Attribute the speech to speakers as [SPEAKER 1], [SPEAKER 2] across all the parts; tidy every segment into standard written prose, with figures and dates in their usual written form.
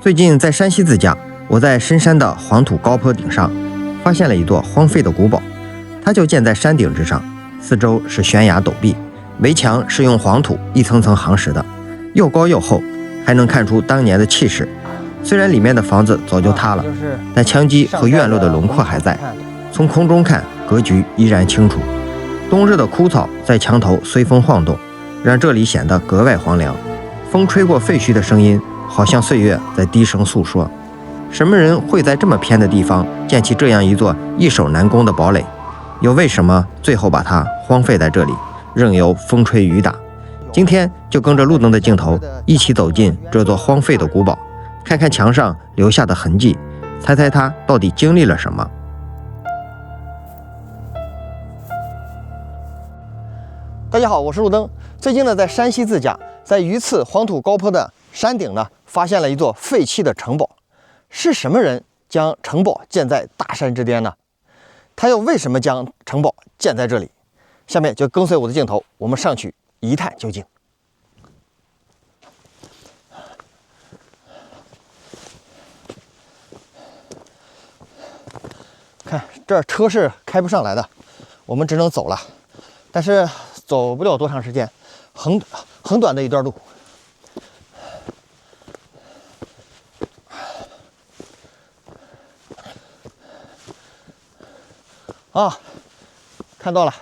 [SPEAKER 1] 最近在山西自驾，我在深山的黄土高坡顶上，发现了一座荒废的古堡。它就建在山顶之上，四周是悬崖陡壁，围墙是用黄土一层层夯实的，又高又厚，还能看出当年的气势。虽然里面的房子早就塌了，但墙基和院落的轮廓还在。从空中看，格局依然清楚。冬日的枯草在墙头随风晃动，让这里显得格外荒凉。风吹过废墟的声音，好像岁月在低声诉说。什么人会在这么偏的地方建起这样一座易守难攻的堡垒？又为什么最后把它荒废在这里，任由风吹雨打？今天就跟着路灯的镜头，一起走进这座荒废的古堡，看看墙上留下的痕迹，猜猜它到底经历了什么。
[SPEAKER 2] 大家好，我是路灯。最近呢，在山西自驾，在榆次黄土高坡的山顶呢，发现了一座废弃的城堡。是什么人将城堡建在大山之巅呢？他又为什么将城堡建在这里？下面就跟随我的镜头，我们上去一探究竟。看这儿车是开不上来的，我们只能走了。但是走不了多长时间，很短的一段路。啊，看到了，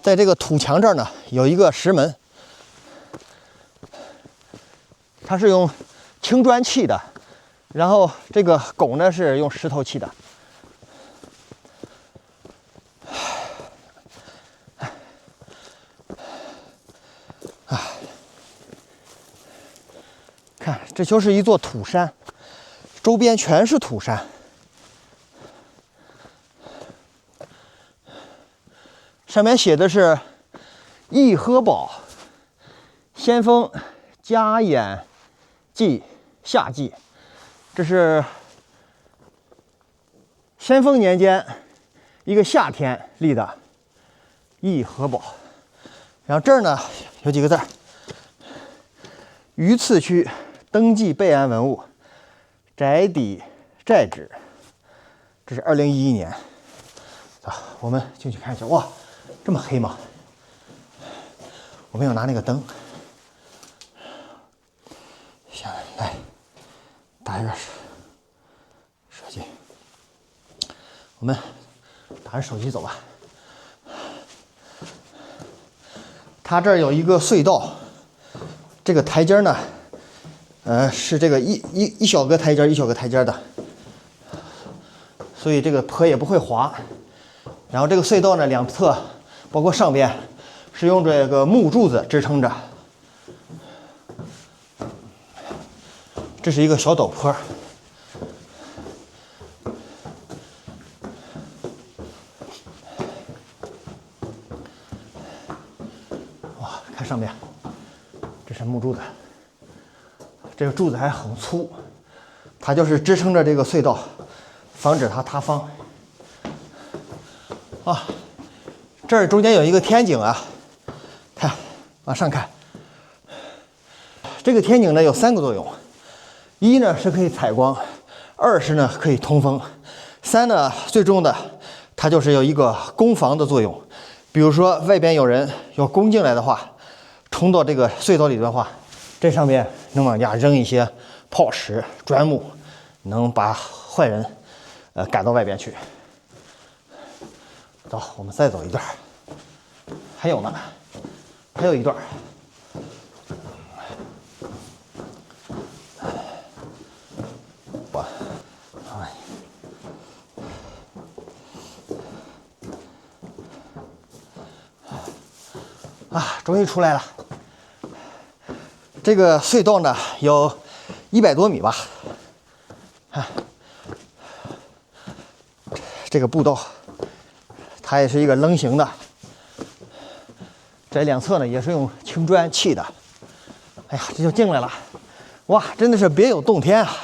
[SPEAKER 2] 在这个土墙这儿呢，有一个石门，它是用青砖砌的，然后这个拱呢是用石头砌的。看，这就是一座土山，周边全是土山。上面写的是义和堡先锋加演记夏记，这是先锋年间一个夏天立的义和堡。然后这儿呢有几个字：榆次区登记备案文物宅邸寨址。这是2011年。我们进去看一下。哇，这么黑吗？我没有拿那个灯。下来，打一个手机。我们打着手机走吧。它这儿有一个隧道，这个台阶呢，是这个一小个台阶一小个台阶的，所以这个坡也不会滑。然后这个隧道呢，两侧包括上边是用这个木柱子支撑着。这是一个小陡坡。哇，看上面，这是木柱子，这个柱子还很粗，它就是支撑着这个隧道，防止它塌方。啊，这儿中间有一个天井啊，看，往上看。这个天井呢有3个作用，一呢是可以采光，二是呢可以通风，三呢最终的它就是有一个攻防的作用。比如说外边有人要攻进来的话，冲到这个隧道里的话，这上面能往下扔一些炮石、砖木，能把坏人赶到外边去。走，我们再走一段，还有呢，还有一段。终于出来了。这个隧道呢有100多米吧，这个步道。它也是一个棱形的，这两侧呢也是用青砖砌的。哎呀，这就进来了，哇，真的是别有洞天啊！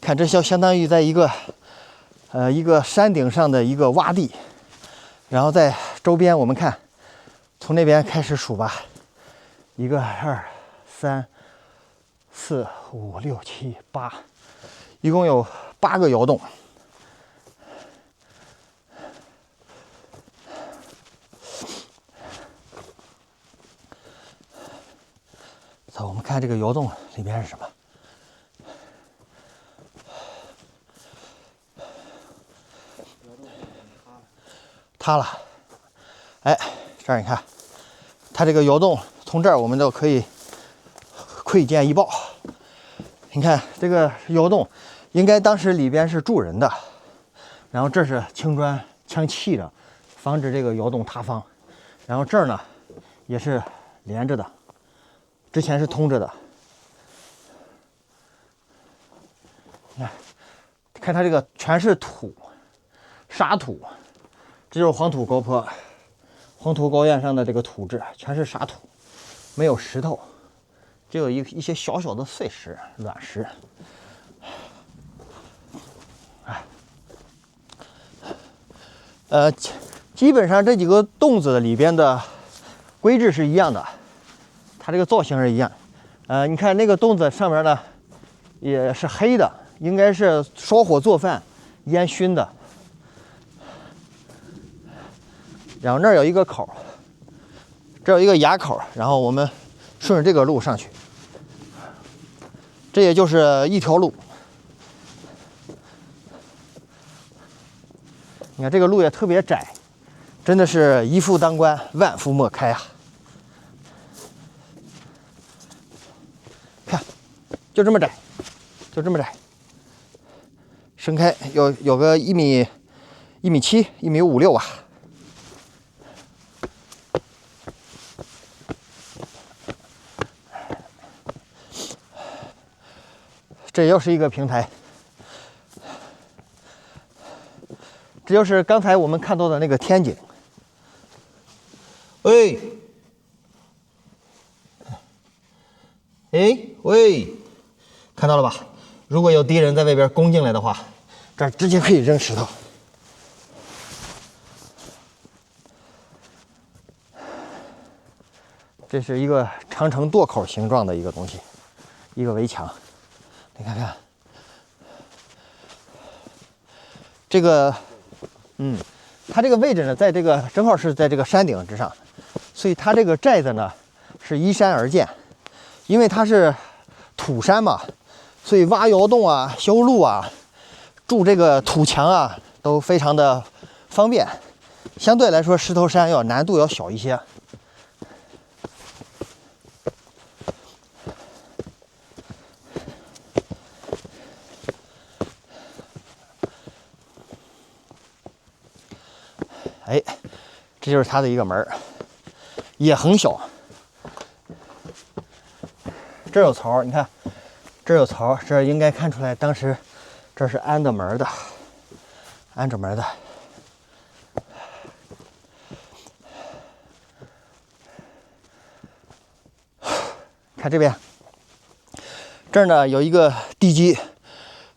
[SPEAKER 2] 看，这相当于在一个山顶上的一个洼地，然后在周边我们看从那边开始数吧，1、2、3、4、5、6、7、8，一共有8个窑洞。走，我们看这个窑洞里边是什么？塌了。哎，这儿你看，它这个窑洞从这儿我们就可以窥见一豹。你看这个窑洞，应该当时里边是住人的，然后这是青砖墙砌着，防止这个窑洞塌方。然后这儿呢也是连着的，之前是通着的。你看它这个全是土，沙土，这就是黄土高坡。黄土高原上的这个土质全是沙土，没有石头，只有一些小小的碎石、卵石。基本上这几个洞子里边的规制是一样的，它这个造型是一样。你看那个洞子上面呢也是黑的，应该是烧火做饭烟熏的。然后那儿有一个口，这有一个垭口，然后我们顺着这个路上去，这也就是一条路。你看这个路也特别窄，真的是一夫当关，万夫莫开啊！看，就这么窄，就这么窄，伸开有个1.7米、1.5米5、6吧。这又是一个平台，这就是刚才我们看到的那个天井。喂，哎喂，看到了吧？如果有敌人在外边攻进来的话，这儿直接可以扔石头。这是一个长城垛口形状的一个东西，一个围墙。你看看，这个，它这个位置呢，在这个正好是在这个山顶之上，所以它这个寨子呢是依山而建，因为它是土山嘛，所以挖窑洞啊、修路啊、筑这个土墙啊都非常的方便，相对来说石头山难度要小一些。哎，这就是它的一个门，也很小。这有槽，你看，这有槽，这应该看出来当时这是安的门的，安着门的。看这边，这儿呢有一个地基，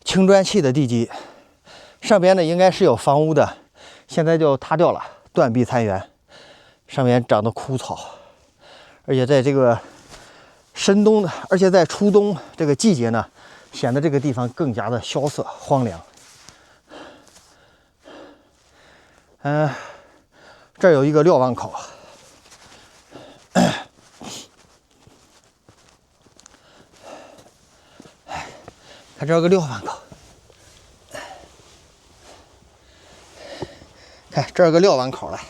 [SPEAKER 2] 青砖砌的地基，上边呢应该是有房屋的。现在就塌掉了，断壁残垣，上面长的枯草，而且在这个深冬，而且在初冬这个季节呢，显得这个地方更加的萧瑟荒凉。这儿有一个瞭望口，看这有个瞭望口。看，这有个瞭望口了。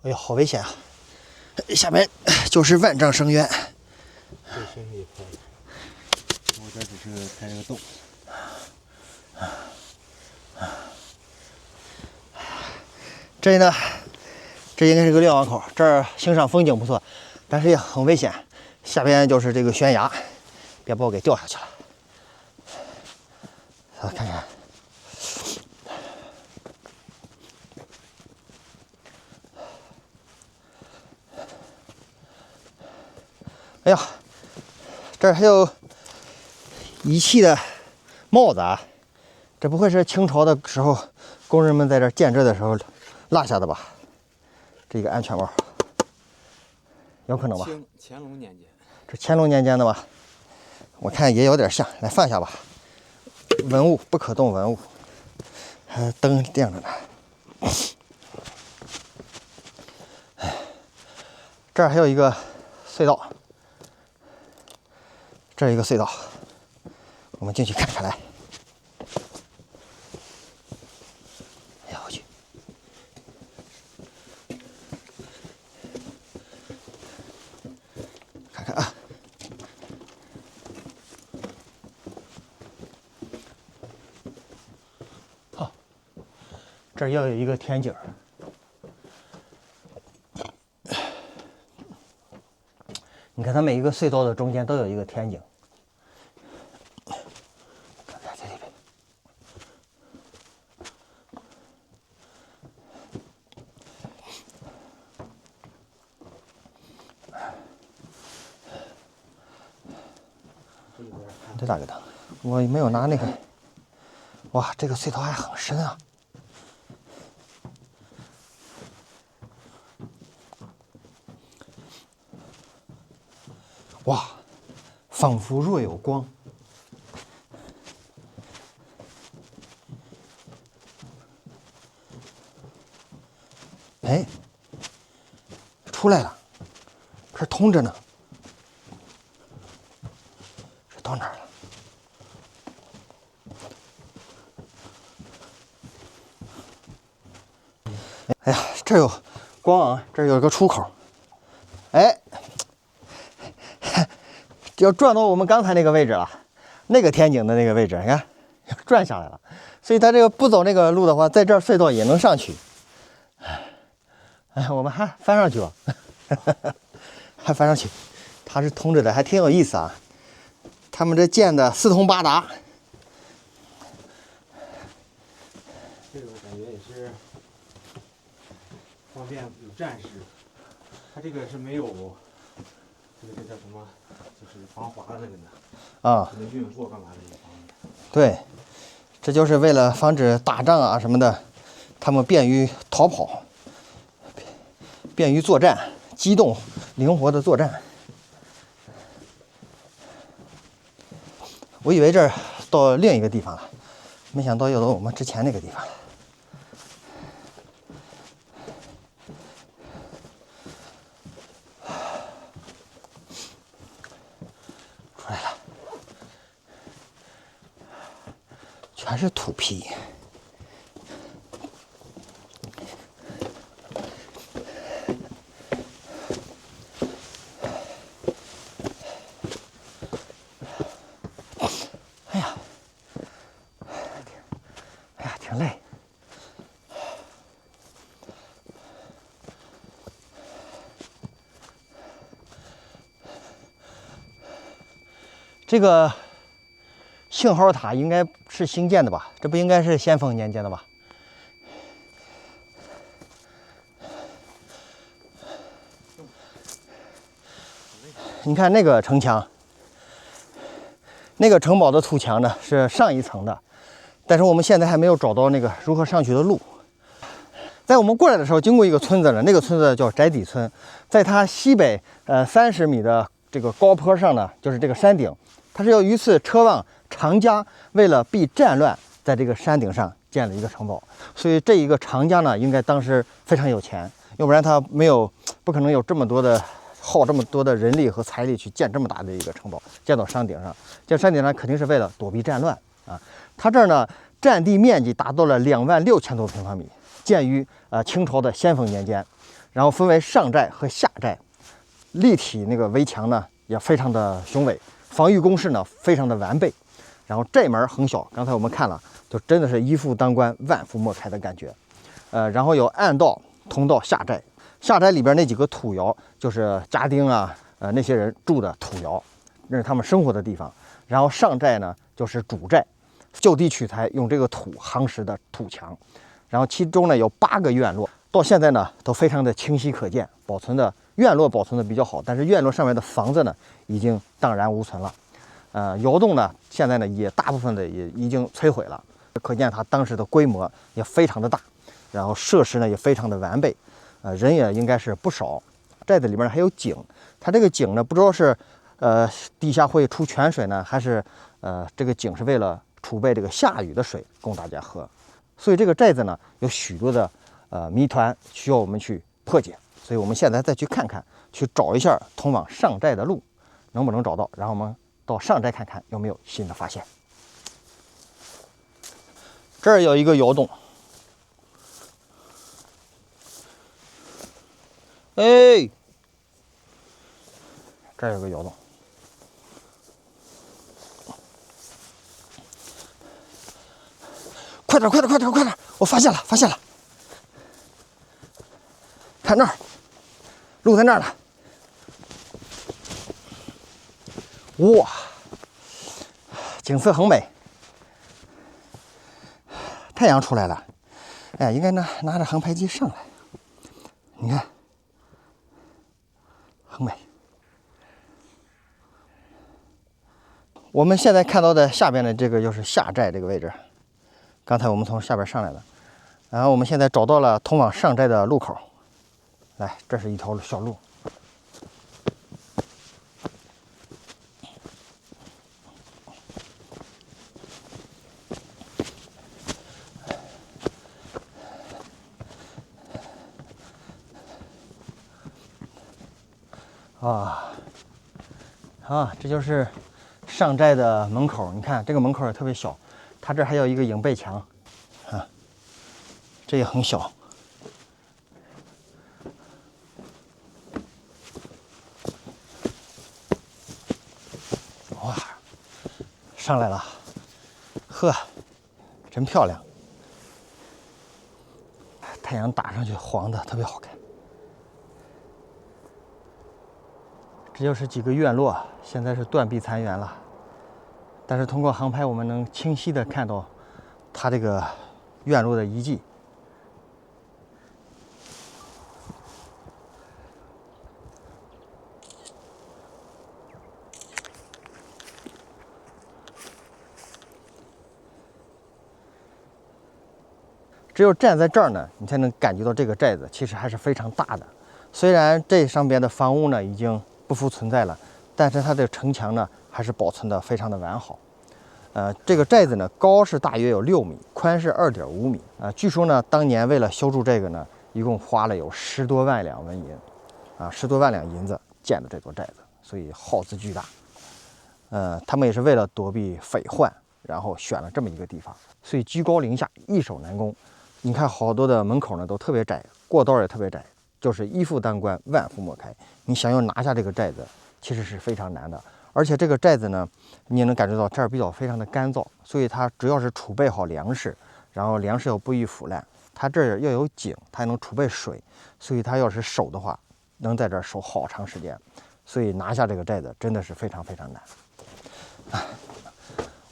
[SPEAKER 2] 哎呦，好危险啊！下面就是万丈深渊。
[SPEAKER 3] 这深也可以，我这只是开了个洞。
[SPEAKER 2] 这呢，这应该是个瞭望口，这儿欣赏风景不错，但是也很危险。下边就是这个悬崖，别把我给掉下去了。好，看看。哎呀，这儿还有遗弃的帽子啊！这不会是清朝的时候工人们在这建这的时候落下的吧？这个安全帽，有可能吧？
[SPEAKER 3] 乾隆年间，
[SPEAKER 2] 这乾隆年间的吧？我看也有点像，来放下吧。文物不可动文物，还灯亮着呢。这儿还有一个隧道，这儿一个隧道，我们进去看看来。哎呀，我去！看看啊。好，这儿要有一个天井。你看，它每一个隧道的中间都有一个天井。看看这里边，这哪个灯？我没有拿那个。哇，这个隧道还很深啊！哇，仿佛若有光。哎，出来了，这通着呢。这到哪儿了？哎呀，这有光啊！这有个出口。哎。要转到我们刚才那个位置了，那个天井的那个位置，你看，转下来了。所以它这个不走那个路的话，在这儿隧道也能上去。哎，我们还翻上去吧，还翻上去，它是通着的，还挺有意思啊。他们这建的四通八达。
[SPEAKER 3] 这个感觉也是方便有战士，它这个是没有这叫什么？就是防滑的那个呢，
[SPEAKER 2] 啊，
[SPEAKER 3] 运货干嘛的也方便。
[SPEAKER 2] 对，这就是为了防止打仗啊什么的，他们便于逃跑，便于作战，机动灵活的作战。我以为这儿到另一个地方了，没想到又到我们之前那个地方了。出来了，全是土坯。哎呀，哎呀，挺累。这个信号塔应该是新建的吧？这不应该是先锋年间的吧？你看那个城墙，那个城堡的土墙呢是上一层的，但是我们现在还没有找到那个如何上去的路。在我们过来的时候，经过一个村子呢，那个村子叫宅底村，在它西北30米的这个高坡上呢，就是这个山顶。它是由一次车望长家为了避战乱，在这个山顶上建了一个城堡，所以这一个长家呢，应该当时非常有钱，要不然他不可能有这么多的耗这么多的人力和财力去建这么大的一个城堡，建到山顶上。建山顶上肯定是为了躲避战乱啊。它这儿呢，占地面积达到了26000多平方米，建于清朝的先锋年间，然后分为上寨和下寨，立体那个围墙呢也非常的雄伟。防御工事呢非常的完备，然后寨门很小，刚才我们看了，就真的是一夫当关，万夫莫开的感觉。然后有暗道通到下寨，下寨里边那几个土窑就是家丁啊，那些人住的土窑，那是他们生活的地方。然后上寨呢就是主寨，就地取材，用这个土夯实的土墙。然后其中呢有8个院落，到现在呢都非常的清晰可见，院落保存的比较好，但是院落上面的房子呢已经荡然无存了。窑洞呢现在呢也大部分的也已经摧毁了，可见它当时的规模也非常的大。然后设施呢也非常的完备，人也应该是不少。寨子里面还有井，它这个井呢不知道是地下会出泉水呢，还是这个井是为了储备这个下雨的水供大家喝。所以这个寨子呢有许多的谜团需要我们去破解，所以我们现在再去看看，去找一下通往上寨的路，能不能找到，然后我们到上寨看看有没有新的发现。这儿有一个窑洞，哎，这儿有个窑洞，快点，快点，快点，快点！我发现了，发现了！看那儿，路在那儿了。哇，景色很美，太阳出来了。哎，应该拿着航拍机上来。你看，很美。我们现在看到的下边的这个就是下寨这个位置。刚才我们从下边上来了，然后我们现在找到了通往上寨的路口。来，这是一条小路。这就是上寨的门口。你看这个门口也特别小，它这还有一个影背墙，啊，这也很小。哇，上来了，呵，真漂亮。太阳打上去，黄的特别好看。这就是几个院落，现在是断壁残垣了。但是通过航拍，我们能清晰的看到它这个院落的遗迹。只有站在这儿呢，你才能感觉到这个寨子其实还是非常大的。虽然这上边的房屋呢已经不复存在了，但是它的城墙呢还是保存的非常的完好。这个寨子呢高是大约有6米，宽是2.5米。据说呢当年为了修筑这个呢，一共花了有10多万两纹银，10多万两银子建的这座寨子，所以耗资巨大。他们也是为了躲避匪患，然后选了这么一个地方，所以居高临下，易守难攻。你看好多的门口呢都特别窄，过道也特别窄，就是一夫当关，万夫莫开。你想要拿下这个寨子，其实是非常难的。而且这个寨子呢，你也能感觉到这儿比较非常的干燥，所以它主要是储备好粮食，然后粮食又不易腐烂。它这儿要有井，它还能储备水，所以它要是守的话，能在这儿守好长时间。所以拿下这个寨子真的是非常非常难。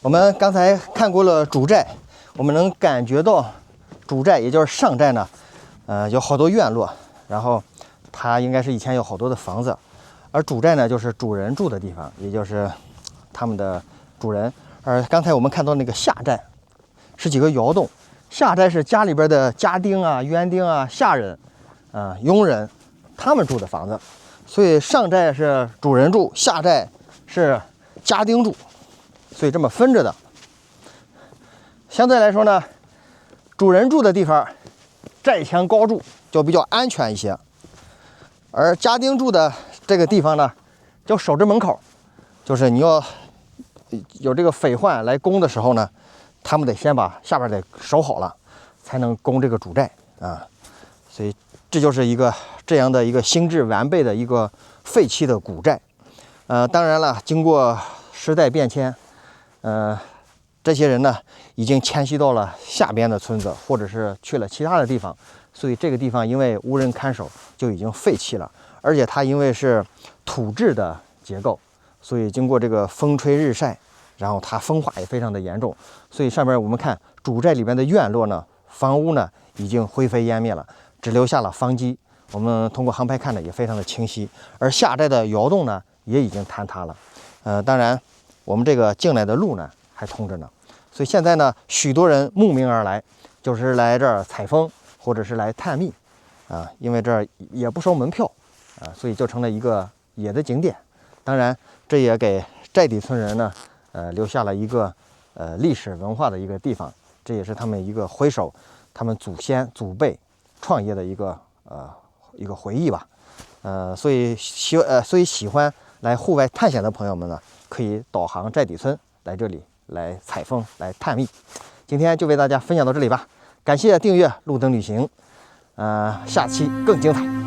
[SPEAKER 2] 我们刚才看过了主寨，我们能感觉到主寨也就是上寨呢，有好多院落，然后它应该是以前有好多的房子，而主寨呢就是主人住的地方，也就是他们的主人。而刚才我们看到那个下寨是几个窑洞，下寨是家里边的家丁啊、园丁啊、下人、佣人他们住的房子，所以上寨是主人住，下寨是家丁住，所以这么分着的。相对来说呢，主人住的地方寨墙高筑，就比较安全一些，而家丁住的这个地方呢，就守着门口，就是你要有这个匪患来攻的时候呢，他们得先把下边得守好了，才能攻这个主寨啊。所以这就是一个这样的一个心智完备的一个废弃的古寨。当然了，经过时代变迁，这些人呢已经迁徙到了下边的村子，或者是去了其他的地方，所以这个地方因为无人看守，就已经废弃了。而且它因为是土质的结构，所以经过这个风吹日晒，然后它风化也非常的严重，所以上面我们看主寨里边的院落呢，房屋呢已经灰飞烟灭了，只留下了方基。我们通过航拍看的也非常的清晰，而下寨的窑洞呢也已经坍塌了。当然我们这个进来的路呢还通着呢，所以现在呢许多人慕名而来，就是来这儿采风，或者是来探秘啊，因为这儿也不收门票啊，所以就成了一个野的景点。当然，这也给寨底村人呢，留下了一个历史文化的一个地方，这也是他们一个回首他们祖先祖辈创业的一个回忆吧。所以喜欢来户外探险的朋友们呢，可以导航寨底村来这里来采风来探秘。今天就为大家分享到这里吧，感谢订阅路灯旅行，下期更精彩。